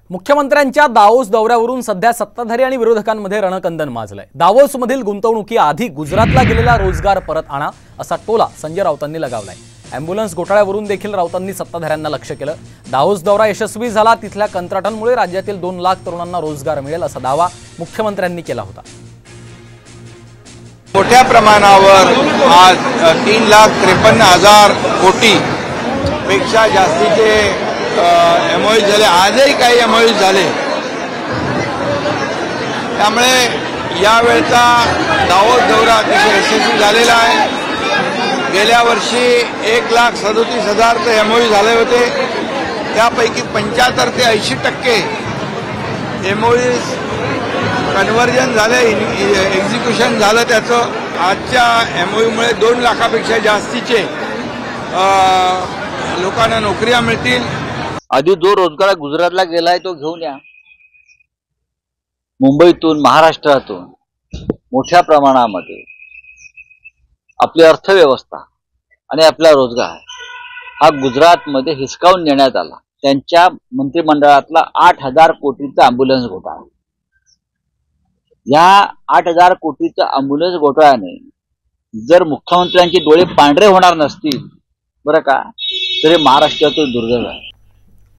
मुख्यमंत्र्यांच्या दावोस दौऱ्यावरून सध्या सत्ताधारी आणि विरोधकांमध्ये रणकंदन माजलंय। दावोसमधील गुंतवणुकीआधी गुजरातला गेलेला रोजगार परत आणा असा टोला संजय राऊतांनी लगावलाय। ॲम्ब्युलन्स घोटाळ्यावरून देखील राऊतांनी सत्ताधाऱ्यांना लक्ष केलं। दावोस दौरा यशस्वी झाला, तिथल्या कंत्राटांमुळे राज्यातील 2 लाख तरुणांना रोजगार मिळेल असा दावा मुख्यमंत्र्यांनी केला होता। मोठ्या प्रमाणावर आज 3,53,000 कोटी पेक्षा जास्तीचे एमओयू झाले। आजही काही एमओयू झाले, त्यामुळे यावेळचा दावोस दौरा अतिशय यशस्वी झालेला आहे। गेल्या वर्षी 1,37,000 एमओयू झाले होते, त्यापैकी 75 ते 80% एमओयू कन्व्हर्जन झाले, एक्झिक्युशन झालं त्याचं। आजच्या एमओयूमुळे 2 लाखापेक्षा जास्तीचे लोकांना नोकऱ्या मिळतील। आधी जो रोजगार गुजरातला गेलाय तो घेऊन या। मुंबईतून महाराष्ट्रातून मोठ्या प्रमाणामध्ये आपली अर्थव्यवस्था आणि आपला रोजगार हा गुजरातमध्ये हिसकावून नेण्यात आला। त्यांच्या मंत्रिमंडळातला 8,000 कोटीचा ॲम्ब्युलन्स घोटाळा। या 8,000 कोटीच्या ॲम्ब्युलन्स घोटाळ्याने जर मुख्यमंत्र्यांचे डोळे पांढरे होणार नसतील बरं का, तरी महाराष्ट्राचं दुर्दैव आहे।